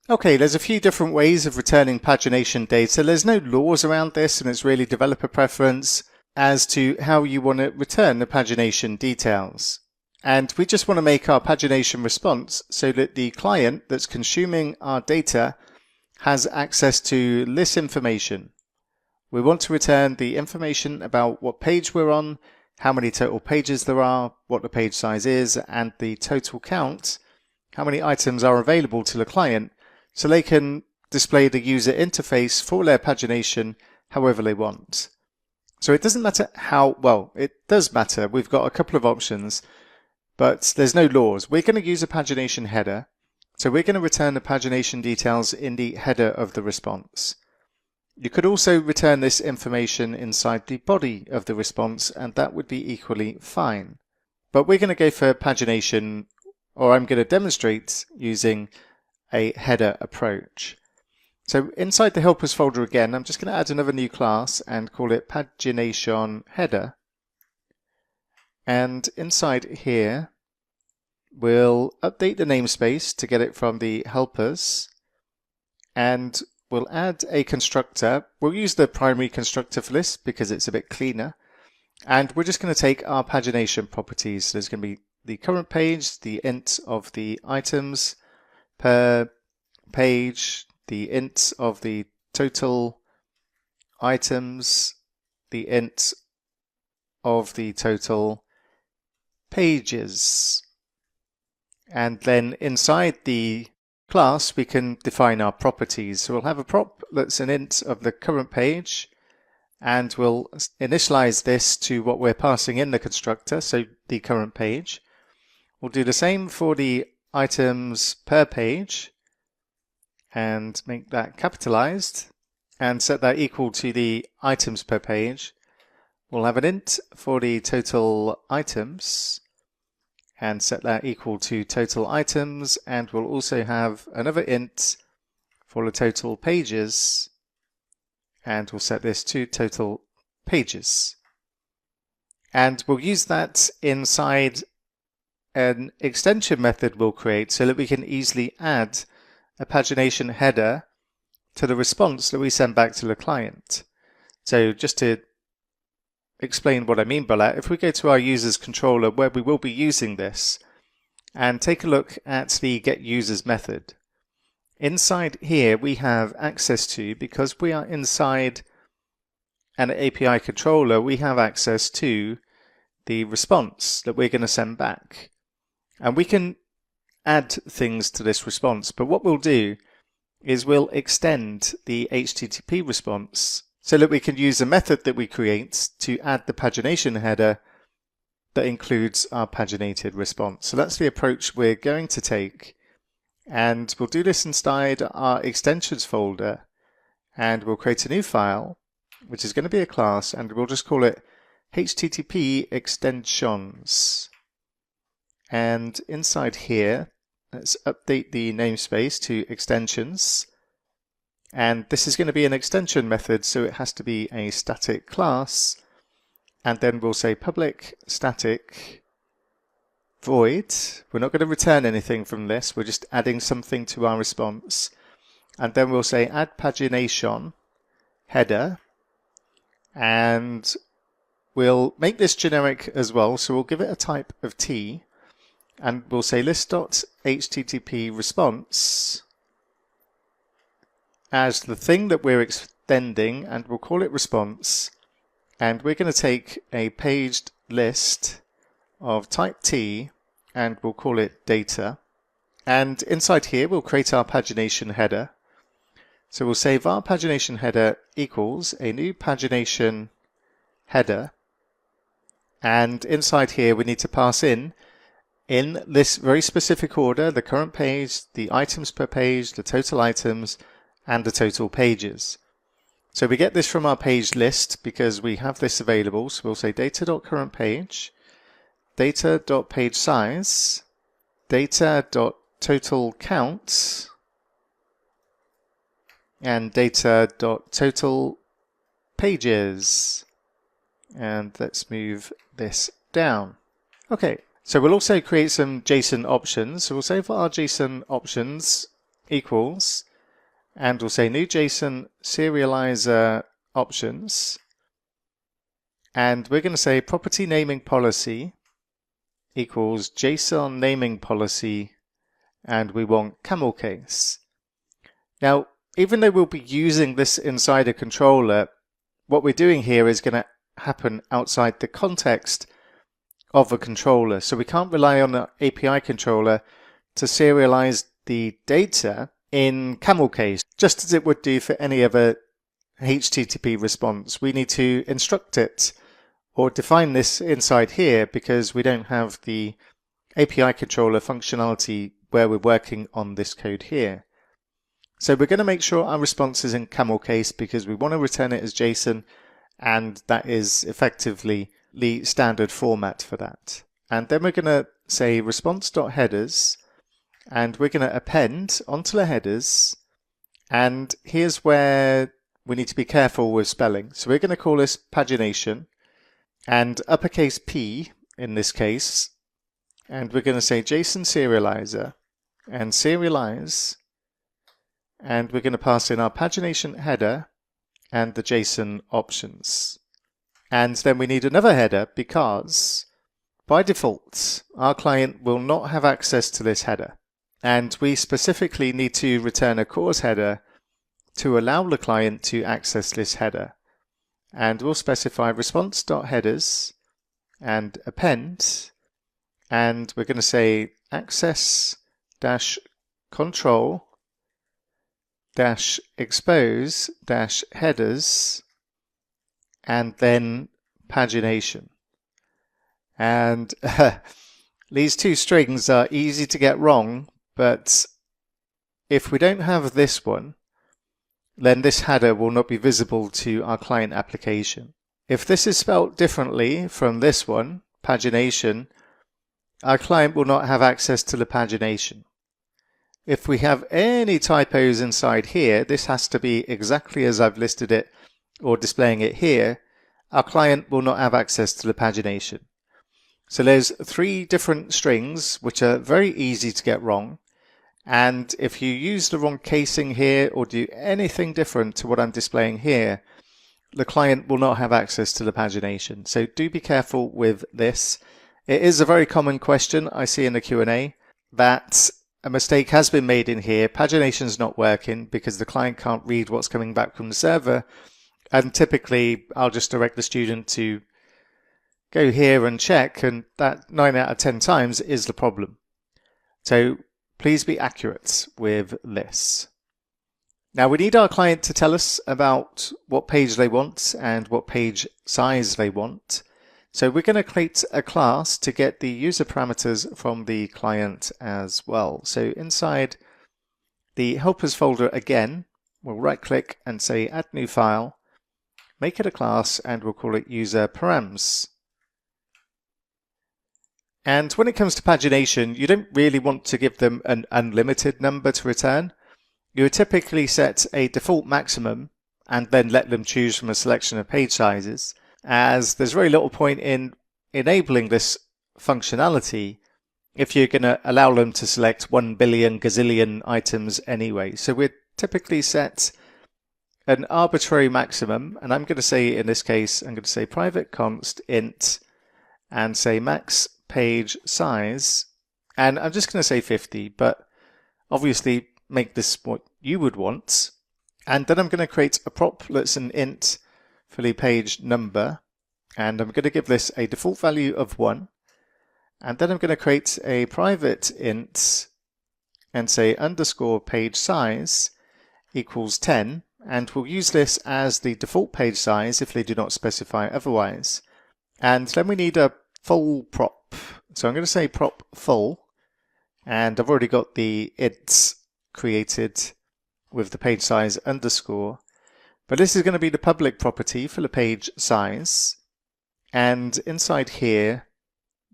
Okay, there's a few different ways of returning pagination data. There's no laws around this, and it's really developer preference as to how you want to return the pagination details. And we just want to make our pagination response so that the client that's consuming our data has access to this information. We want to return the information about what page we're on, how many total pages there are, what the page size is, and the total count, how many items are available to the client, so they can display the user interface for their pagination however they want. So it doesn't matter how, well, it does matter. We've got a couple of options, but there's no laws. We're going to use a pagination header. So we're going to return the pagination details in the header of the response. You could also return this information inside the body of the response, and that would be equally fine. But we're going to go for pagination, or I'm going to demonstrate using a header approach. So inside the helpers folder again, I'm just going to add another new class and call it pagination header. And inside here, we'll update the namespace to get it from the helpers, and we'll add a constructor. We'll use the primary constructor for this because it's a bit cleaner. And we're just going to take our pagination properties. So there's going to be the current page, the int of the items per page, the int of the total items, the int of the total pages. And then inside the class, we can define our properties. So we'll have a prop that's an int of the current page, and we'll initialize this to what we're passing in the constructor, so the current page. We'll do the same for the items per page and make that capitalized and set that equal to the items per page. We'll have an int for the total items and set that equal to total items, and we'll also have another int for the total pages, and we'll set this to total pages. And we'll use that inside an extension method we'll create so that we can easily add a pagination header to the response that we send back to the client. So just to explain what I mean by that, if we go to our users controller where we will be using this and take a look at the get users method, inside here we have access to, because we are inside an API controller, we have access to the response that we're going to send back. And we can add things to this response, but what we'll do is we'll extend the HTTP response so that we can use a method that we create to add the pagination header that includes our paginated response. So that's the approach we're going to take, and we'll do this inside our extensions folder, and we'll create a new file which is going to be a class, and we'll just call it HTTP extensions. And inside here, let's update the namespace to extensions. And this is going to be an extension method, so it has to be a static class. And then we'll say public static void. We're not going to return anything from this. We're just adding something to our response. And then we'll say add pagination header. And we'll make this generic as well. So we'll give it a type of T. And we'll say list.http response as the thing that we're extending, and we'll call it response. And we're going to take a paged list of type T, and we'll call it data. And inside here, we'll create our pagination header. So we'll say var pagination header equals a new pagination header. And inside here, we need to pass in this very specific order, the current page, the items per page, the total items, and the total pages. So we get this from our page list because we have this available. So we'll say data.currentPage, data.pageSize, data.totalCount, and data.totalPages. And let's move this down. Okay, so we'll also create some JSON options. So we'll say for our JSON options, equals, and we'll say new JSON serializer options, and we're going to say property naming policy equals JSON naming policy, and we want camel case. Now, even though we'll be using this inside a controller, what we're doing here is going to happen outside the context of a controller. So we can't rely on the API controller to serialize the data in camel case, just as it would do for any other HTTP response. We need to instruct it or define this inside here because we don't have the API controller functionality where we're working on this code here. So we're going to make sure our response is in camel case because we want to return it as JSON, and that is effectively the standard format for that. And then we're going to say response.headers, and we're going to append onto the headers, and here's where we need to be careful with spelling. So we're going to call this pagination, and uppercase P in this case, and we're going to say JSON serializer and serialize, and we're going to pass in our pagination header and the JSON options. And then we need another header because by default our client will not have access to this header, and we specifically need to return a CORS header to allow the client to access this header. And we'll specify response.headers and append, and we're going to say access-control -expose -headers, and then pagination. And these two strings are easy to get wrong, but if we don't have this one, then this header will not be visible to our client application. If this is spelled differently from this one, pagination, our client will not have access to the pagination. If we have any typos inside here, this has to be exactly as I've listed it or displaying it here. Our client will not have access to the pagination. So there's 3 different strings which are very easy to get wrong. And if you use the wrong casing here or do anything different to what I'm displaying here, the client will not have access to the pagination. So do be careful with this. It is a very common question I see in the Q&A that a mistake has been made in here. Pagination's not working because the client can't read what's coming back from the server. And typically I'll just direct the student to go here and check, and that 9 out of 10 times is the problem. So please be accurate with this. Now we need our client to tell us about what page they want and what page size they want. So we're going to create a class to get the user parameters from the client as well. So inside the helpers folder again, we'll right click and say add new file, make it a class, and we'll call it user params. And when it comes to pagination, you don't really want to give them an unlimited number to return. You would typically set a default maximum and then let them choose from a selection of page sizes, as there's very little point in enabling this functionality if you're going to allow them to select 1 billion gazillion items anyway. So we'd typically set an arbitrary maximum, and I'm going to say in this case, I'm going to say private const int and say max page size, and I'm just going to say 50, but obviously make this what you would want. And then I'm going to create a prop that's an int for the page number, and I'm going to give this a default value of 1, and then I'm going to create a private int and say underscore page size equals 10, and we'll use this as the default page size if they do not specify otherwise. And then we need a full prop, so I'm going to say prop full, and I've already got the ints created with the page size underscore. But this is going to be the public property for the page size. And inside here,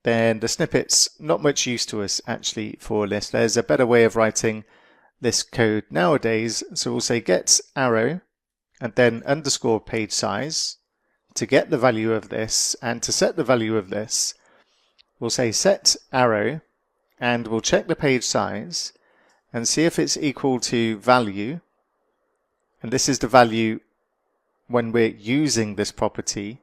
then the snippet's not much use to us actually for this. There's a better way of writing this code nowadays. So we'll say get arrow and then underscore page size to get the value of this. And to set the value of this, we'll say set arrow and we'll check the page size. and see if it's equal to value. And this is the value when we're using this property.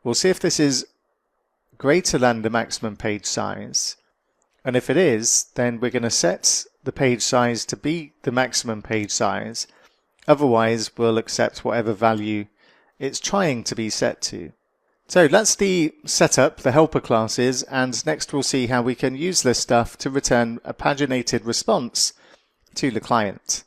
We'll see if this is greater than the maximum page size. And if it is, then we're going to set the page size to be the maximum page size. Otherwise, we'll accept whatever value it's trying to be set to. So that's the setup, the helper classes, and next we'll see how we can use this stuff to return a paginated response to the client.